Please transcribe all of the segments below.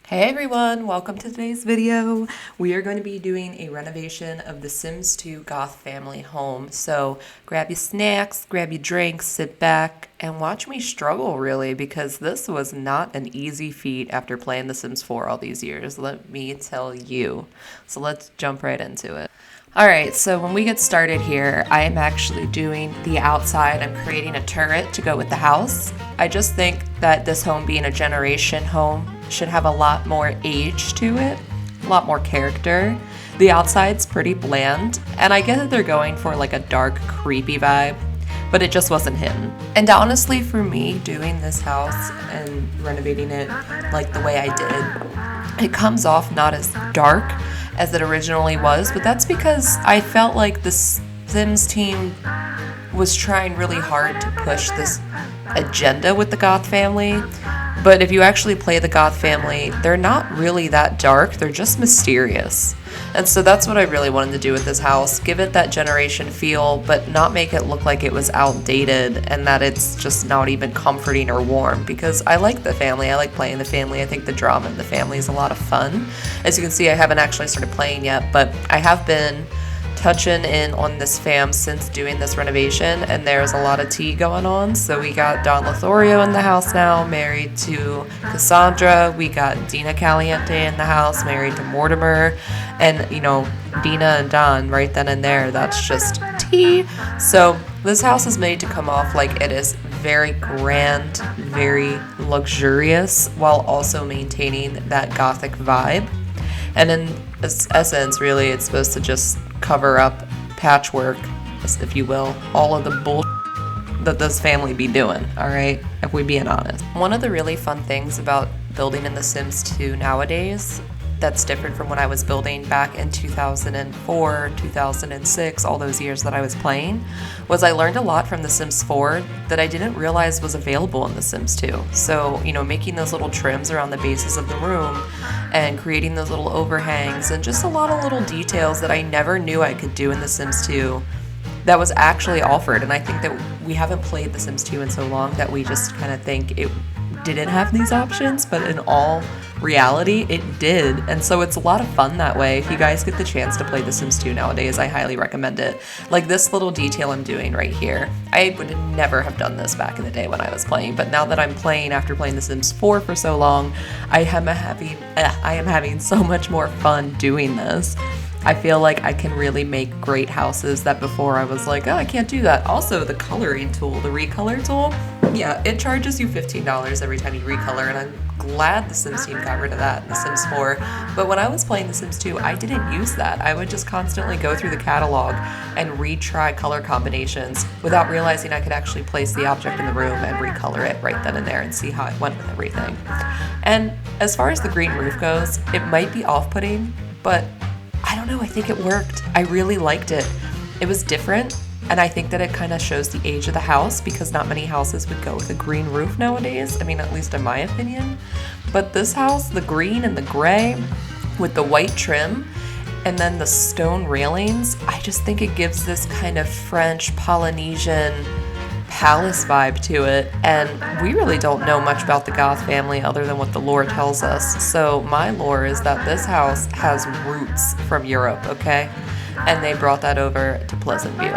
Hey everyone, welcome to today's video. We are going to be doing a renovation of the Sims 2 Goth family home. So grab your snacks, grab your drinks, sit back, and watch me struggle really, because this was not an easy feat after playing The Sims 4 all these years, let me tell you. So let's jump right into it. Alright, so when we get started here, I am actually doing the outside. I'm creating a turret to go with the house. I just think that this home being a generation home should have a lot more age to it, a lot more character. The outside's pretty bland, and I get that they're going for like a dark, creepy vibe, but it just wasn't him. And honestly, for me, doing this house and renovating it like the way I did, it comes off not as dark as it originally was, but that's because I felt like the Sims team was trying really hard to push this agenda with the Goth family. But if you actually play the Goth family, they're not really that dark, they're just mysterious. And so that's what I really wanted to do with this house, give it that generation feel, but not make it look like it was outdated and that it's just not even comforting or warm, because I like the family, I like playing the family, I think the drama in the family is a lot of fun. As you can see, I haven't actually started playing yet, but I have been touching in on this fam since doing this renovation, and there's a lot of tea going on. So we got Don Lothario in the house now, married to Cassandra. We got Dina Caliente in the house, married to Mortimer, and you know, Dina and Don right then and there, that's just tea. So this house is made to come off like it is very grand, very luxurious, while also maintaining that gothic vibe. And in essence, really, it's supposed to just cover up, patchwork, if you will, all of the bullshit that this family be doing, alright? If we're being honest. One of the really fun things about building in The Sims 2 nowadays that's different from when I was building back in 2004, 2006, all those years that I was playing, was I learned a lot from The Sims 4 that I didn't realize was available in The Sims 2. So, you know, making those little trims around the bases of the room and creating those little overhangs and just a lot of little details that I never knew I could do in The Sims 2 that was actually offered. And I think that we haven't played The Sims 2 in so long that we just kind of think it didn't have these options, but in all reality it did. And so it's a lot of fun that way. If you guys get the chance to play The Sims 2 nowadays, I highly recommend it. Like this little detail I'm doing right here, I would never have done this back in the day when I was playing, but now that I'm playing after playing The Sims 4 for so long, I am having so much more fun doing this. I feel like I can really make great houses that before I was like, oh, I can't do that. Also, the coloring tool, the recolor tool, yeah, it charges you $15 every time you recolor, and I'm glad The Sims team got rid of that in The Sims 4. But when I was playing The Sims 2, I didn't use that. I would just constantly go through the catalog and retry color combinations without realizing I could actually place the object in the room and recolor it right then and there and see how it went with everything. And as far as the green roof goes, it might be off-putting, but I don't know, I think it worked. I really liked it. It was different, and I think that it kind of shows the age of the house, because not many houses would go with a green roof nowadays. I mean, at least in my opinion. But this house, the green and the gray with the white trim and then the stone railings, I just think it gives this kind of French Polynesian palace vibe to it, and we really don't know much about the Goth family other than what the lore tells us. So my lore is that this house has roots from Europe, okay? And they brought that over to Pleasant View.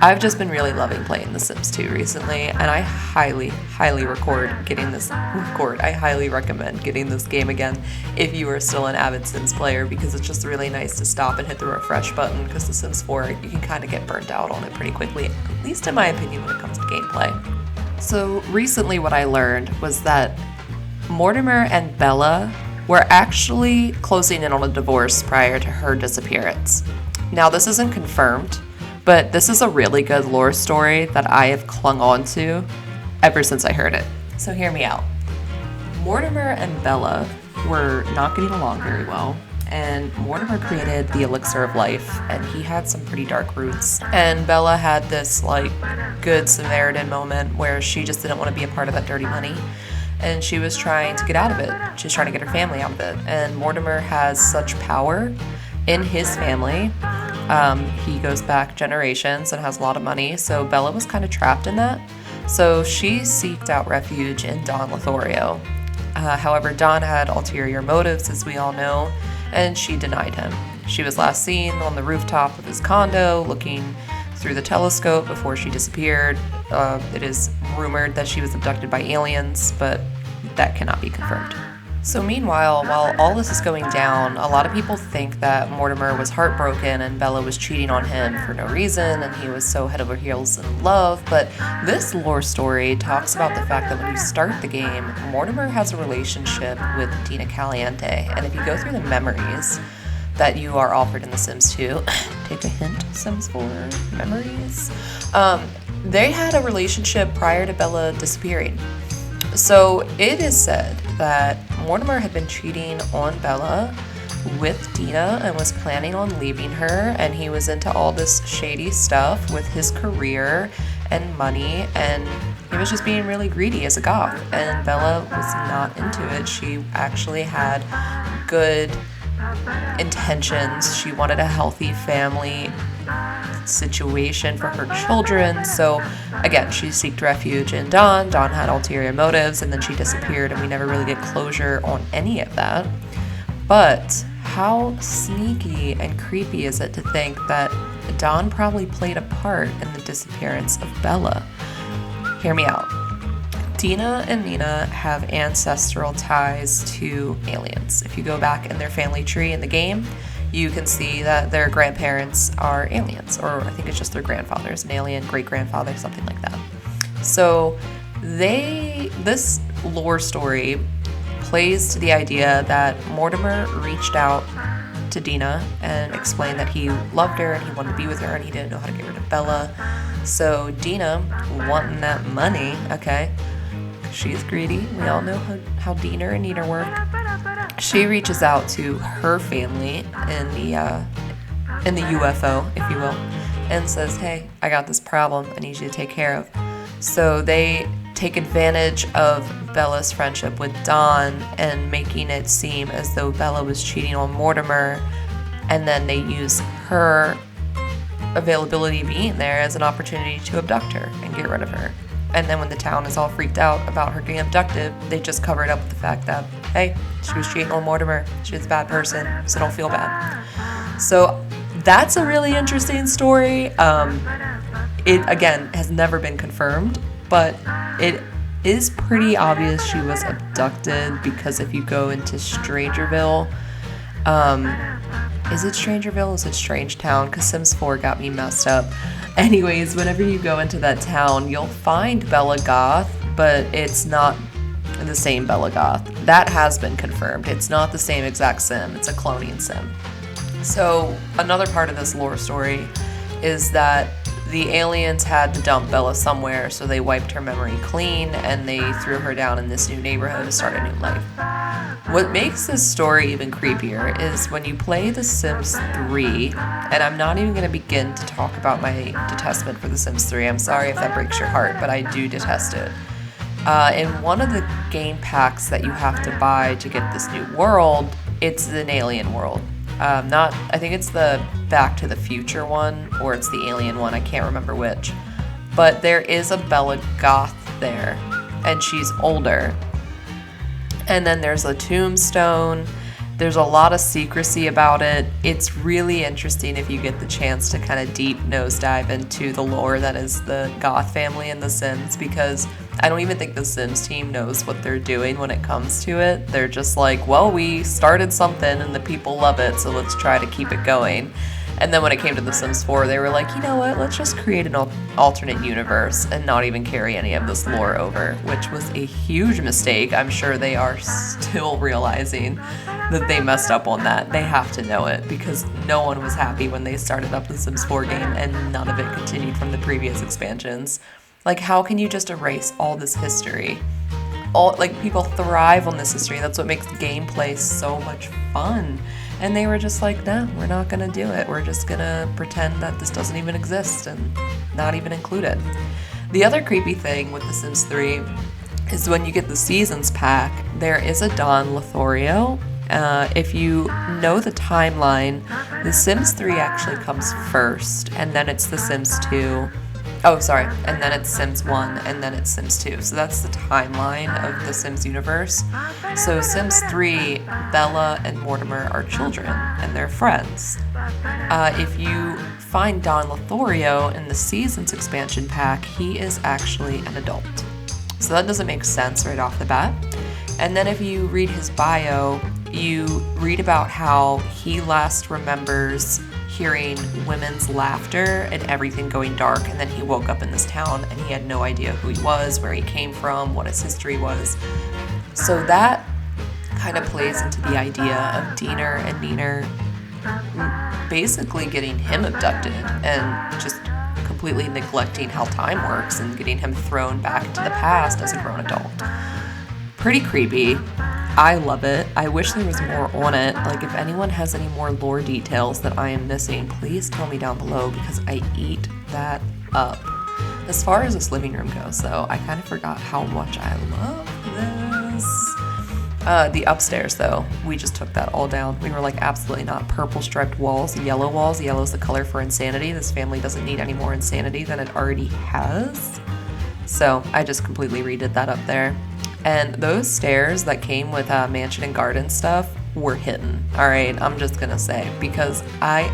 I've just been really loving playing The Sims 2 recently, and I highly recommend getting this game again if you are still an avid Sims player, because it's just really nice to stop and hit the refresh button, because The Sims 4, you can kind of get burnt out on it pretty quickly, at least in my opinion when it comes to gameplay. So recently what I learned was that Mortimer and Bella were actually closing in on a divorce prior to her disappearance. Now this isn't confirmed, but this is a really good lore story that I have clung on to ever since I heard it. So hear me out. Mortimer and Bella were not getting along very well, and Mortimer created the elixir of life, and he had some pretty dark roots. And Bella had this like good Samaritan moment where she just didn't want to be a part of that dirty money, and she was trying to get out of it. She was trying to get her family out of it. And Mortimer has such power in his family. He goes back generations and has a lot of money, so Bella was kind of trapped in that. So she seeked out refuge in Don Lothario. However, Dawn had ulterior motives, as we all know, and she denied him. She was last seen on the rooftop of his condo looking through the telescope before she disappeared. It is rumored that she was abducted by aliens, but that cannot be confirmed. So meanwhile, while all this is going down, a lot of people think that Mortimer was heartbroken and Bella was cheating on him for no reason and he was so head over heels in love, but this lore story talks about the fact that when you start the game, Mortimer has a relationship with Dina Caliente, and if you go through the memories that you are offered in The Sims 2, take a hint, Sims 4 memories, they had a relationship prior to Bella disappearing. So it is said that Mortimer had been cheating on Bella with Dina and was planning on leaving her, and he was into all this shady stuff with his career and money, and he was just being really greedy as a goth, and Bella was not into it. She actually had good intentions. She wanted a healthy family situation for her children. So again, she sought refuge in Dawn. Dawn had ulterior motives, and then she disappeared, and we never really get closure on any of that. But how sneaky and creepy is it to think that Dawn probably played a part in the disappearance of Bella? Hear me out. Dina and Nina have ancestral ties to aliens. If you go back in their family tree in the game, you can see that their grandparents are aliens, or I think it's just their grandfather's an alien, great-grandfather, something like that. So this lore story plays to the idea that Mortimer reached out to Dina and explained that he loved her and he wanted to be with her and he didn't know how to get rid of Bella. So Dina, wanting that money, okay, she's greedy. We all know how Dina and Nina work. She reaches out to her family in the UFO, if you will, and says, hey, I got this problem I need you to take care of. So they take advantage of Bella's friendship with Dawn and making it seem as though Bella was cheating on Mortimer, and then they use her availability being there as an opportunity to abduct her and get rid of her. And then when the town is all freaked out about her getting abducted, they just cover it up with the fact that, hey, she was cheating on Mortimer. She was a bad person, so don't feel bad. So that's a really interesting story. It, again, has never been confirmed, but it is pretty obvious she was abducted because if you go into Strangerville, is it Strangerville or is it Strangetown? Because Sims 4 got me messed up. Anyways, whenever you go into that town, you'll find Bella Goth, but it's not the same Bella Goth. That has been confirmed. It's not the same exact sim. It's a cloning sim. So another part of this lore story is that the aliens had to dump Bella somewhere, so they wiped her memory clean and they threw her down in this new neighborhood to start a new life. What makes this story even creepier is when you play The Sims 3, and I'm not even going to begin to talk about my detestment for The Sims 3. I'm sorry if that breaks your heart, but I do detest it. In one of the game packs that you have to buy to get this new world, it's an alien world. I think it's the Back to the Future one, or it's the alien one, I can't remember which. But there is a Bella Goth there, and she's older. And then there's a tombstone. There's a lot of secrecy about it. It's really interesting if you get the chance to kind of deep nosedive into the lore that is the Goth family in The Sims, because I don't even think the Sims team knows what they're doing when it comes to it. They're just like, well, we started something and the people love it, so let's try to keep it going. And then when it came to The Sims 4, they were like, you know what, let's just create an alternate universe and not even carry any of this lore over, which was a huge mistake. I'm sure they are still realizing that they messed up on that. They have to know it, because no one was happy when they started up the Sims 4 game and none of it continued from the previous expansions. Like, how can you just erase all this history? People thrive on this history. That's what makes gameplay so much fun. And they were just like, no, we're not gonna do it. We're just gonna pretend that this doesn't even exist and not even include it. The other creepy thing with The Sims 3 is when you get the Seasons pack, there is a Dawn Lothario. If you know the timeline, The Sims 3 actually comes first, and then it's The Sims 2, Oh, sorry. And then it's Sims 1, and then it's Sims 2. So that's the timeline of the Sims universe. So Sims 3, Bella and Mortimer are children, and they're friends. If you find Don Lothario in the Seasons expansion pack, he is actually an adult. So that doesn't make sense right off the bat. And then if you read his bio, you read about how he last remembers hearing women's laughter and everything going dark, and then he woke up in this town and he had no idea who he was, where he came from, what his history was. So that kind of plays into the idea of Diener and Neener basically getting him abducted and just completely neglecting how time works and getting him thrown back into the past as a grown adult. Pretty creepy. I love it. I wish there was more on it. Like, if anyone has any more lore details that I am missing, please tell me down below, because I eat that up. As far as this living room goes, though, I kind of forgot how much I love this. The upstairs, though, we just took that all down. We were like, absolutely not. Purple striped walls, yellow walls. Yellow is the color for insanity. This family doesn't need any more insanity than it already has. So I just completely redid that up there. And those stairs that came with mansion and garden stuff were hidden. All right, I'm just gonna say, because I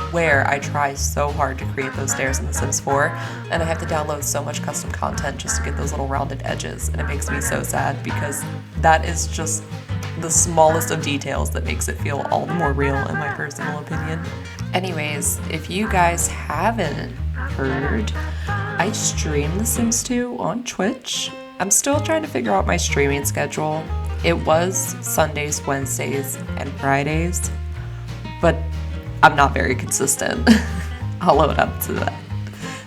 swear I try so hard to create those stairs in The Sims 4, and I have to download so much custom content just to get those little rounded edges, and it makes me so sad, because that is just the smallest of details that makes it feel all the more real, in my personal opinion. Anyways, if you guys haven't heard, I stream The Sims 2 on Twitch. I'm still trying to figure out my streaming schedule. It was Sundays, Wednesdays, and Fridays, but I'm not very consistent. I'll own up to that.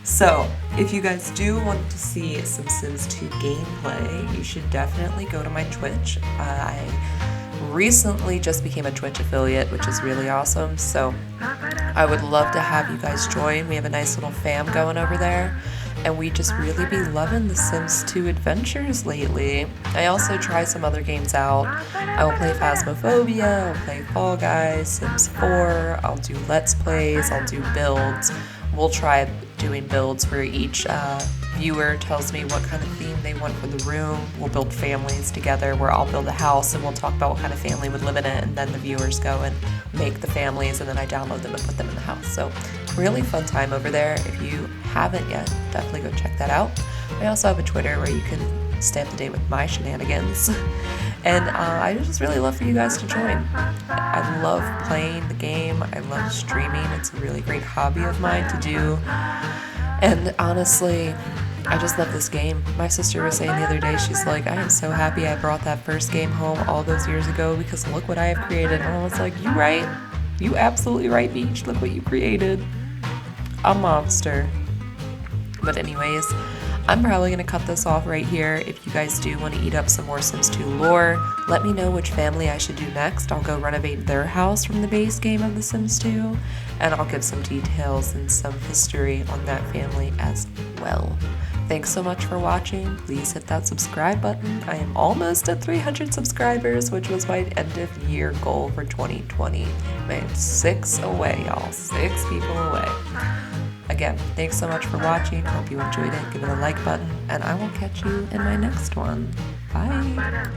So, if you guys do want to see some Sims 2 gameplay, you should definitely go to my Twitch. I recently just became a Twitch affiliate, which is really awesome, so I would love to have you guys join. We have a nice little fam going over there, and we just really be loving the Sims 2 adventures lately. I also try some other games out. I will play Phasmophobia, I'll play Fall Guys, Sims 4, I'll do Let's Plays, I'll do builds. We'll try doing builds where each viewer tells me what kind of theme they want for the room. We'll build families together where I'll build a house and we'll talk about what kind of family would live in it, and then the viewers go and make the families, and then I download them and put them in the house. So really fun time over there. If you haven't yet, definitely go check that out. I also have a Twitter where you can stay up to date with my shenanigans. And I just really love for you guys to join. I love playing the game. I love streaming. It's a really great hobby of mine to do. And honestly, I just love this game. My sister was saying the other day, she's like, I am so happy I brought that first game home all those years ago, because look what I have created. And I was like, you right. You absolutely right, Beach. Look what you created. A monster. But anyways, I'm probably going to cut this off right here. If you guys do want to eat up some more Sims 2 lore, let me know which family I should do next. I'll go renovate their house from the base game of The Sims 2, and I'll give some details and some history on that family as well. Thanks so much for watching. Please hit that subscribe button. I am almost at 300 subscribers, which was my end of year goal for 2020. Man, 6 away, y'all. 6 people away. Again, thanks so much for watching. Hope you enjoyed it. Give it a like button, and I will catch you in my next one. Bye.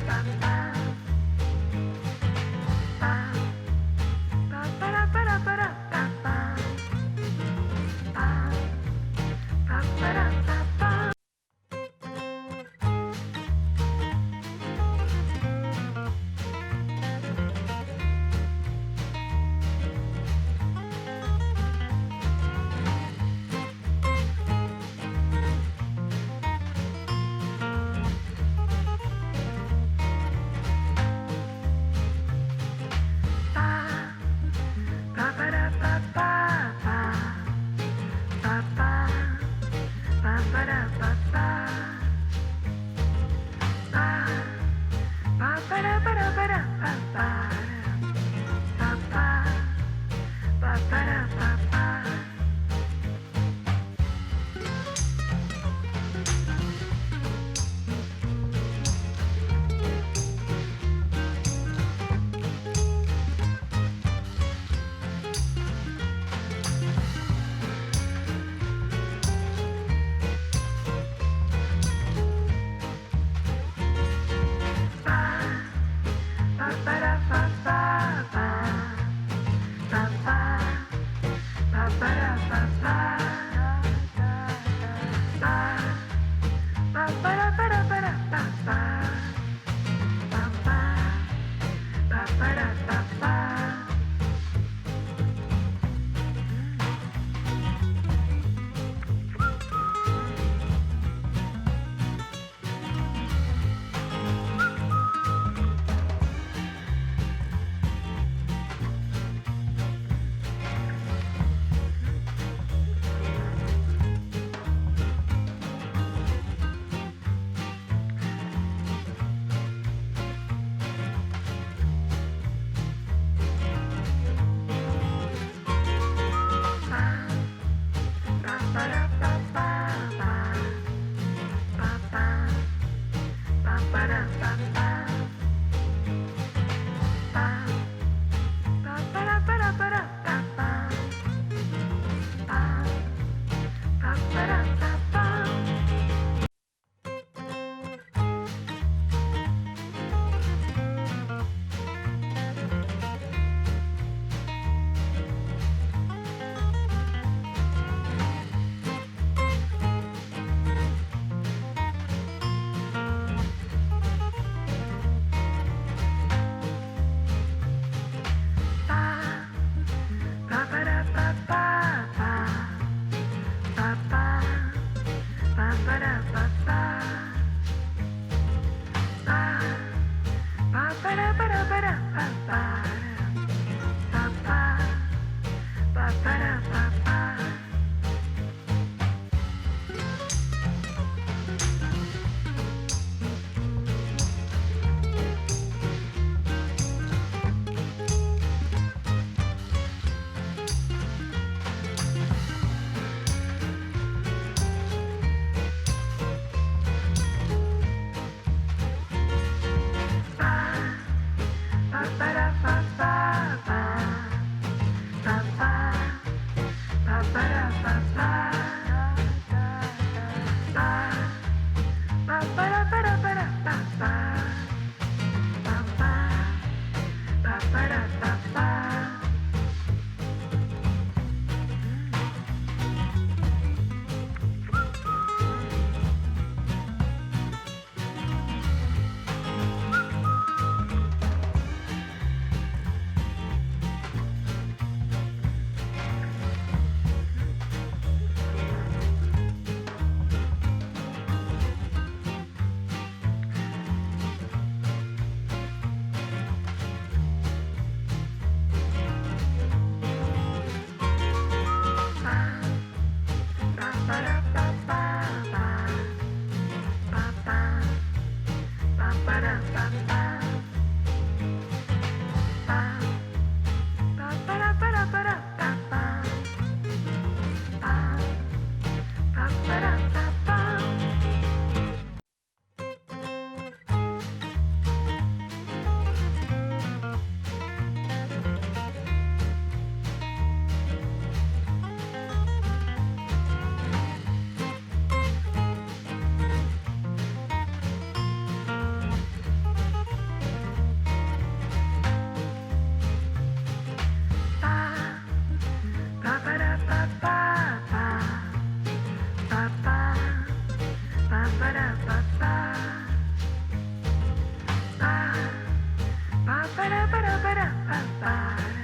ba-da-ba-ba.